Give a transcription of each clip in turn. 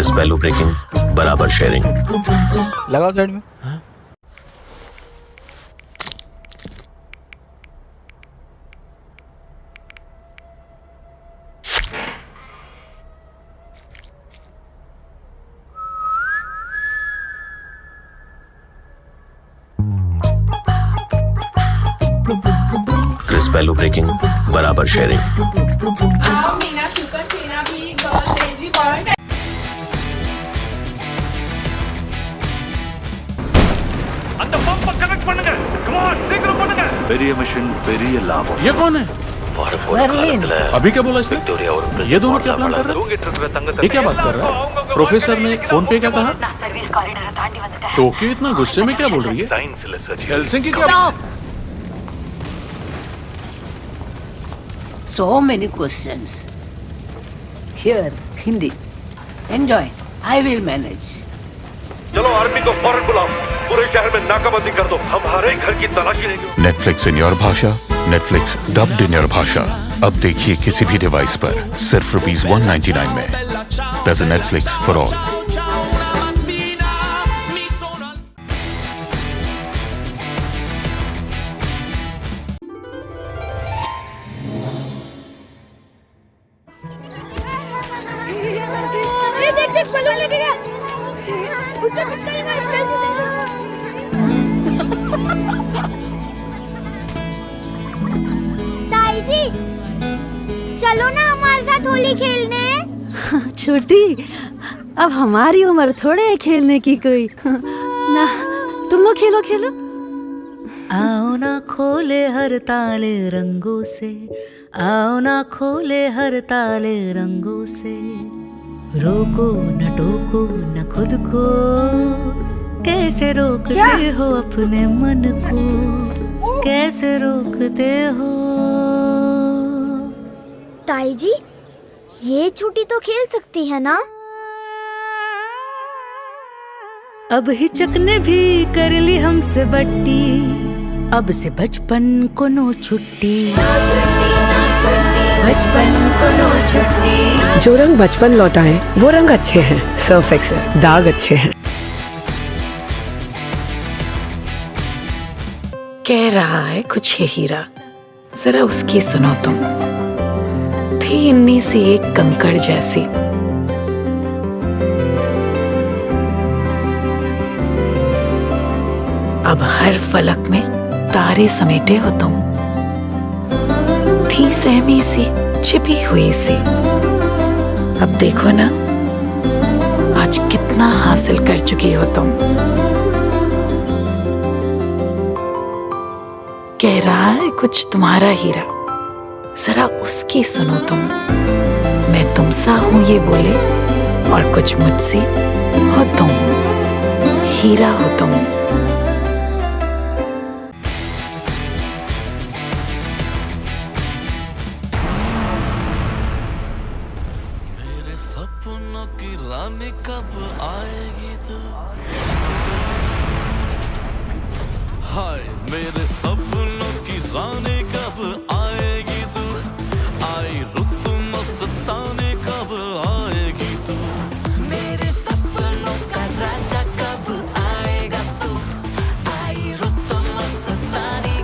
Chris पहलू breaking बराबर sharing. लगाओ साइड में। क्रिस पहलू ब्रेकिंग बराबर शेयरिंग। அந்த பம்ப கனெக்ட் பண்ணுங்க. கம் ஆன் சீக்கிரம் பண்ணுங்க. பெரிய மிஷன் பெரிய லாபம். ये कौन है? अभी क्या बोला इसने? ये दोनों क्या प्लान कर रहे हैं? ये क्या बात कर रहा है? प्रोफेसर ने फोन पे क्या कहा? टोक्यो इतना गुस्से में क्या बोल रही है? हेलसिंकी क्या? So many questions. Here, Hindi. Enjoy. I will manage. चलो आर्मी को फौरन बुलाओ. पूरे शहर में नाकाबंदी कर दो. हमारे घर की तलाशी लेंगे. नेटफ्लिक्स इन योर भाषा, नेटफ्लिक्स डब्ड इन योर भाषा। अब देखिए किसी भी डिवाइस पर सिर्फ ₹199 में। There's a Netflix for all। देख बलून लेके गया। उसमें पिचकारी मार ताई जी चलो ना हमारे साथ होली खेलने। छोटी, अब हमारी उम्र थोड़े है खेलने की कोई। ना तुम लोग खेलो खेलो। आओ ना खोले हर ताले रंगों से, आओ ना खोले हर ताले रंगों से, रोको न टोको न खुद को, कैसे रोकते हो अपने मन को, कैसे रोकते हो। ताई जी ये छोटी तो खेल सकती है ना? अब हिचकने भी कर ली हमसे बट्टी, अब से बचपन को नो छुट्टी, बचपन को नो छुट्टी। जो रंग बचपन लौटाए वो रंग अच्छे हैं। सर्फ एक्सेल दाग अच्छे हैं। कह रहा है कुछ ये हीरा, जरा उसकी सुनो तुम। थी इन्हीं सी एक कंकड़ जैसी, अब हर फलक में तारे समेटे हो तुम। थी सहमी सी छिपी हुई सी, अब देखो ना आज कितना हासिल कर चुकी हो तुम। कह रहा है कुछ तुम्हारा हीरा, जरा उसकी सुनो तुम। मैं तुमसा हूं ये बोले, और कुछ मुझसे हो तुम, हीरा हो तुम। मेरे सपनों की रानी कब आएगी तू? हाय मेरे सपनों की रानी कब आएगी तू? आई रुत मस्तानी कब आएगी तू? मेरे सपनों का राजा कब आएगा तू? आई रुत मस्तानी।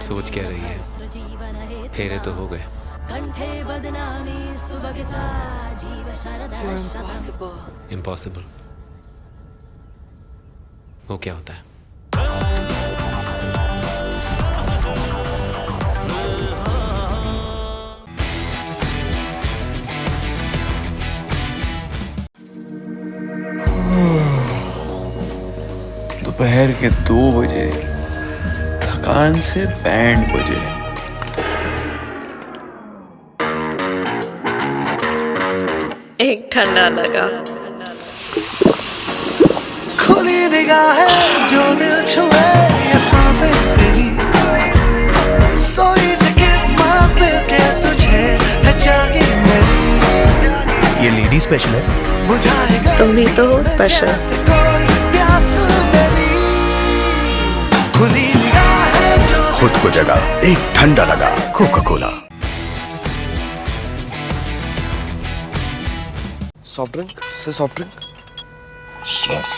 सोच क्या रही है? फेरे तो हो गए। इम्पॉसिबल वो क्या होता है? दोपहर के 2 बजे थकान से बैंड बजे। एक ठंडा लगा। खुली निगाहें जो दिल छुए, ये सांसें तेरी सोई से किस्मत के तुझे है जागी मेरी। ये लेडी स्पेशल है। बुझाएगा तुम भी तो हो स्पेशल। जैसे कोई प्यास मेरी खुली निगाह है जो खुद को जगा एक ठंडा लगा कोका कोला। सॉफ्ट ड्रिंक से सॉफ्ट ड्रिंक सॉफ्ट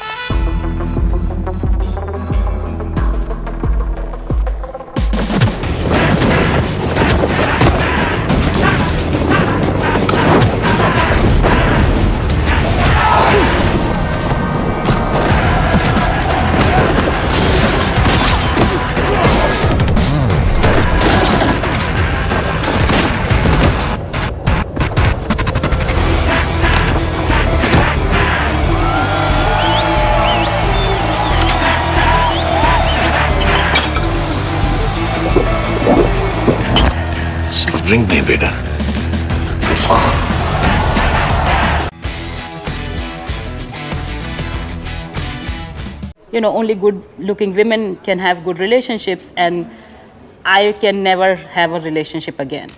ड्रिंक नहीं बेटा, तूफान। You know, only good-looking women can have good relationships, and I can never have a relationship again.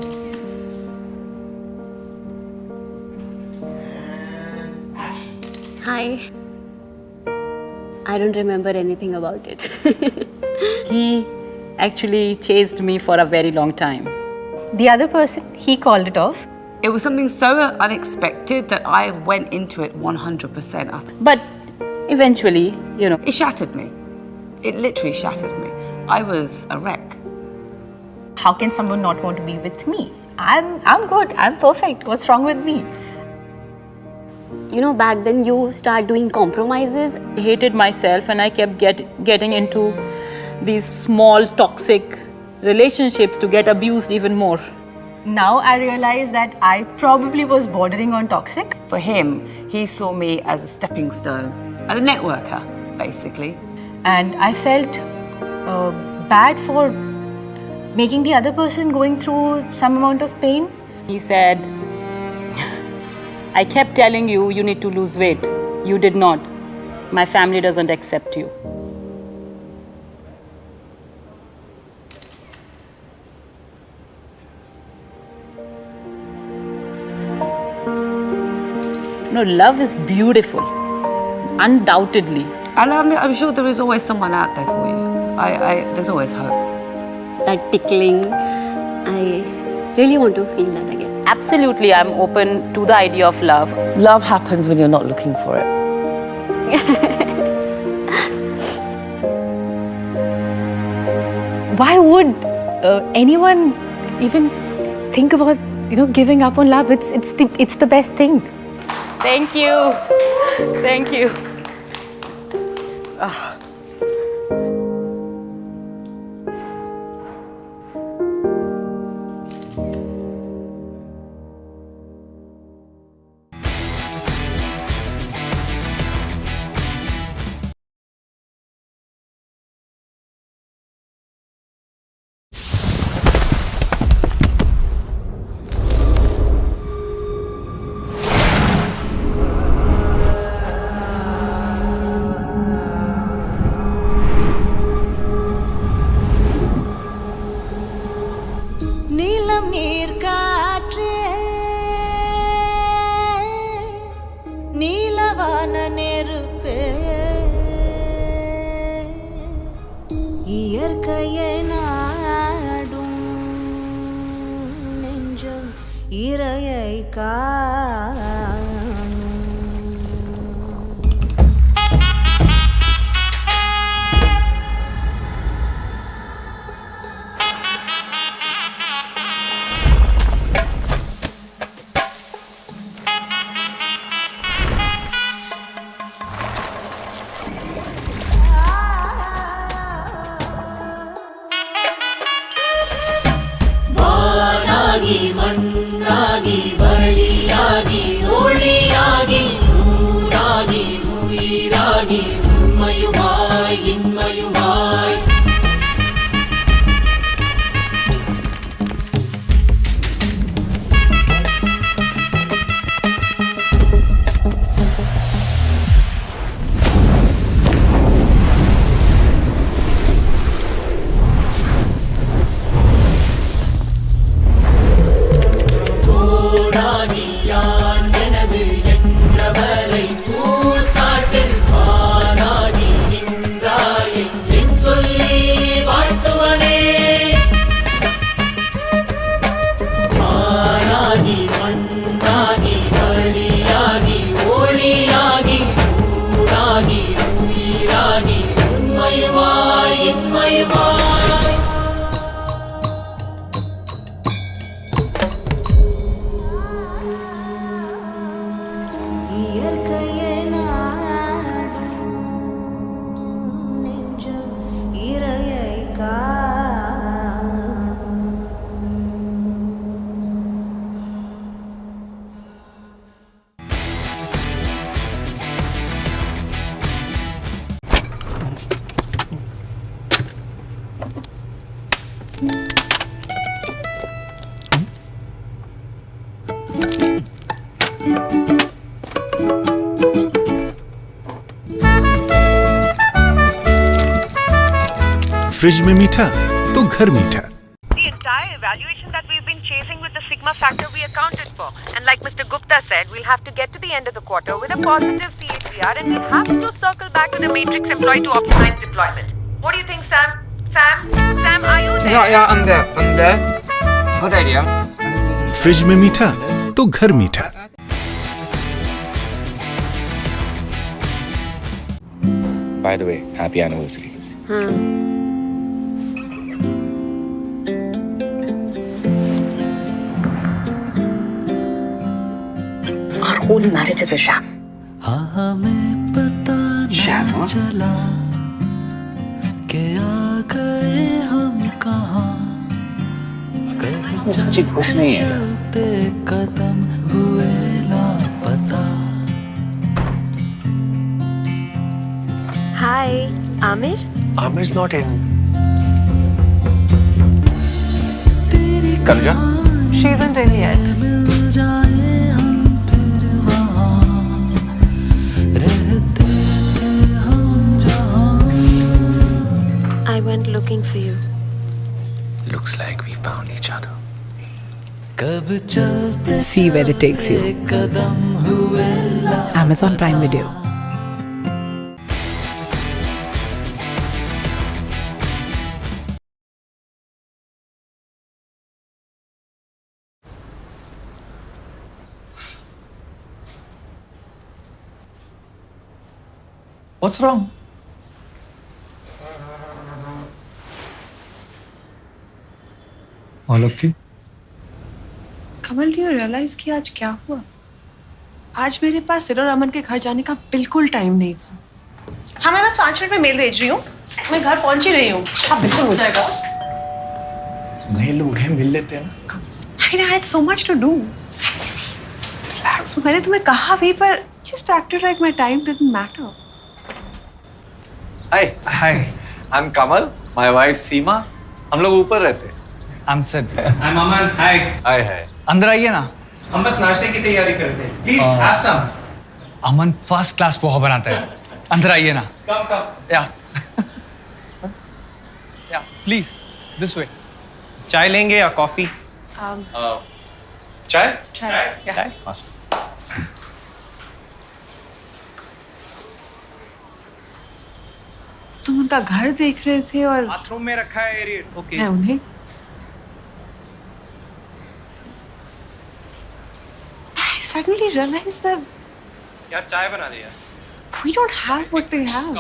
Hi. I don't remember anything about it. He actually chased me for a very long time. The other person, he called it off. It was something so unexpected that I went into it 100%. But eventually, you know, it shattered me. It literally shattered me. I was a wreck. How can someone not want to be with me? I'm good. I'm perfect. What's wrong with me? You know, back then you start doing compromises. I hated myself, and I kept getting into these small toxic relationships to get abused even more. Now I realize that I probably was bordering on toxic. For him, he saw me as a stepping stone, as a networker, basically. And I felt bad for making the other person going through some amount of pain. He said, I kept telling you, you need to lose weight. You did not. My family doesn't accept you. No, love is beautiful, undoubtedly. And I'm sure there is always someone out there for you. There's always hope. That tickling, I really want to feel that again. Absolutely, I'm open to the idea of love. Love happens when you're not looking for it. Why would anyone even think about, giving up on love? It's the best thing. Thank you. Thank you. இயற்கையை நாடும் நெஞ்சம் இறையை காணும். மண்ணாகி வழியாகி ஒளியாகி ஊராகி உயிராகி உண்மையுமாய் இன்மையுமாய் கோடானியான் எனது என்றவர் bye bye. இயற்கையே நாடும் நெஞ்சம் இறையை காணும். फ्रिज में मीठा तो घर मीठा। The entire evaluation that we've been chasing with the sigma factor we accounted for. And like Mr. Gupta said, we'll have to get to the end of the quarter with a positive CAGR and we'll have to circle back to the matrix employed to optimize deployment. What do you think, Sam? Sam, are you there? Yeah, I'm there. Good idea. Fridge में मीठा तो घर मीठा। By the way, happy anniversary. Our whole marriage is a sham. Sham, huh? सच्ची खुश नहीं है। Hi, Amir. Amir's not in. Karja? She isn't in yet. I went looking for you. Looks like we found each other. See where it takes you. Amazon Prime Video. What's wrong? All okay? Kamal, do you realize कि आज क्या हुआ? आज मेरे पास सिर और अमन के घर जाने का बिल्कुल टाइम नहीं था। हाँ, मैं बस 5 मिनट में मेल भेज रही हूँ। मैं घर पहुंच ही रही हूँ। हाँ, बिल्कुल हो जाएगा। नए लोग हैं, मिल लेते हैं ना। I had so much to do. मैंने तुम्हें कहा भी, पर just acted like my time didn't matter. Hi, I'm Kamal. My wife Seema. हम लोग ऊपर रहते हैं। I'm Sid. I'm Aman. Hi. Hi. अंदर आइए ना। हम बस नाश्ते की तैयारी करते हैं। Please have some. Aman first class poha बनाता है। अंदर आइए ना। Come. Yeah, please. This way. चाय लेंगे या कॉफी? चाय? चाय. Awesome. तुम उनका घर देख रहे थे और बाथरूम में रखा है एरिएट। ओके। मैं उन्हें I suddenly realized that यार चाय बना दे यार। we don't have what they have.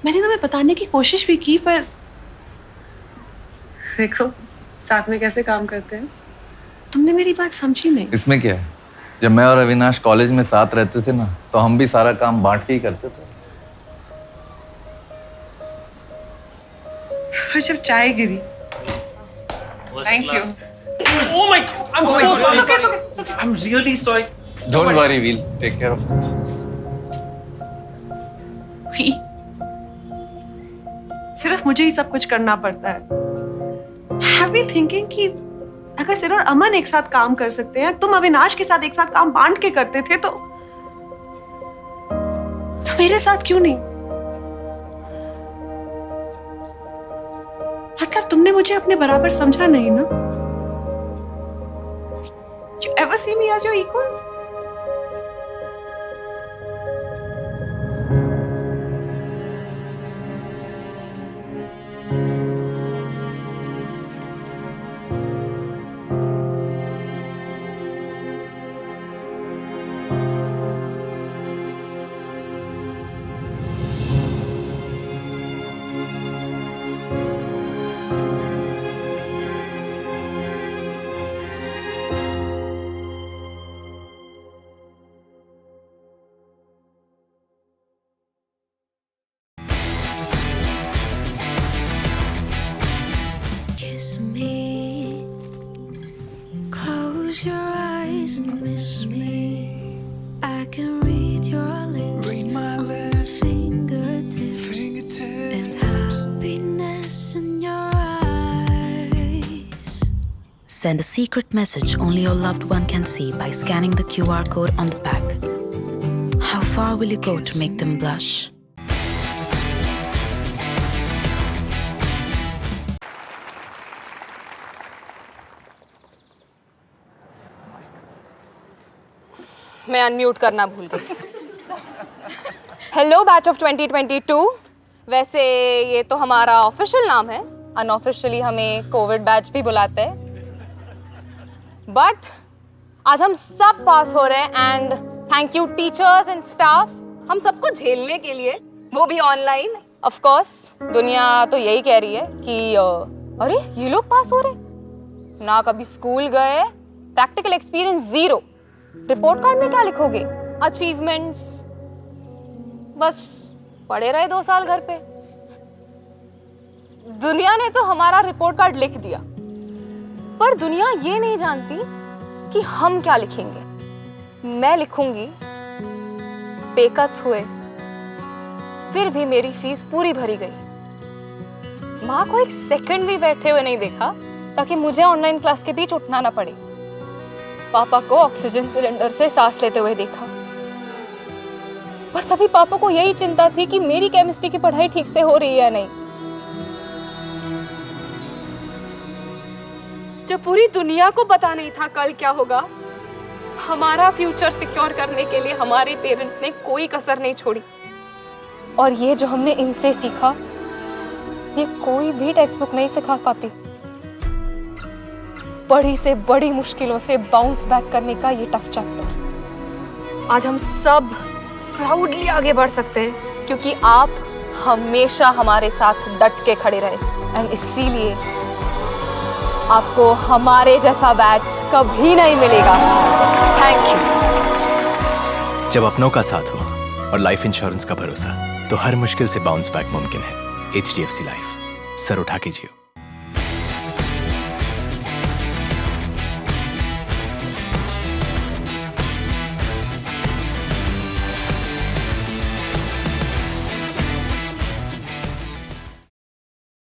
मैंने तुम्हें बताने की कोशिश भी की, पर देखो साथ में कैसे काम करते हैं। तुमने मेरी बात समझी नहीं। इसमें क्या है? जब मैं और अविनाश कॉलेज में साथ रहते थे ना, तो हम भी सारा काम बांट के ही करते थे। और जब चाय गिरी, thank you. Oh my God! I'm so sorry. It's okay. I'm really sorry. Don't worry, we'll take care of it. सिर्फ मुझे ही सब कुछ करना पड़ता है। Have been thinking कि अगर सिर और अमन एक साथ काम कर सकते हैं, तुम अविनाश के साथ एक साथ काम बांट के करते थे, तो मेरे साथ क्यों नहीं? मतलब तुमने मुझे अपने बराबर समझा नहीं ना? You ever see me as your equal? Send a secret message only your loved one can see by scanning the QR code on the back. How far will you go to make them blush? मैं unmute करना भूल गई। Hello batch of 2022। वैसे ये तो हमारा official नाम है, अनऑफिशियली हमें कोविड बैच भी बुलाते हैं। बट आज हम सब पास हो रहे हैं and thank you teachers and staff हम सबको झेलने के लिए, वो भी ऑनलाइन। ऑफ कोर्स दुनिया तो यही कह रही है कि अरे ये लोग पास हो रहे, ना कभी स्कूल गए, practical experience zero, report card में क्या लिखोगे, अचीवमेंट्स, बस पड़े रहे 2 साल घर पे। दुनिया ने तो हमारा रिपोर्ट कार्ड लिख दिया, पर दुनिया ये नहीं जानती कि हम क्या लिखेंगे। मैं लिखूंगी पे कट्स हुए, फिर भी मेरी फीस पूरी भरी गई। माँ को एक सेकंड भी बैठे हुए नहीं देखा ताकि मुझे ऑनलाइन क्लास के बीच उठना ना पड़े। पापा को ऑक्सीजन सिलेंडर से सांस लेते हुए देखा, पर सभी पापा को यही चिंता थी कि मेरी केमिस्ट्री की पढ़ाई ठीक से हो रही है या नहीं। जब पूरी दुनिया को पता नहीं था कल क्या होगा, हमारा फ्यूचर सिक्योर करने के लिए हमारे पेरेंट्स ने कोई कसर नहीं छोड़ी। और ये जो हमने इनसे सीखा, ये कोई भी टेक्स्ट बुक नहीं सिखा पाती। बड़ी से बड़ी मुश्किलों से बाउंस बैक करने का ये टफ चैप्टर। आज हम सब प्राउडली आगे बढ़ सकते हैं क्योंकि आप हमेशा हमारे साथ डट के खड़े रहे एंड इसीलिए आपको हमारे जैसा बैच कभी नहीं मिलेगा। Thank you. जब अपनों का साथ हो और लाइफ इंश्योरेंस का भरोसा, तो हर मुश्किल से बाउंस बैक मुमकिन है। HDFC लाइफ, सर उठा के जियो।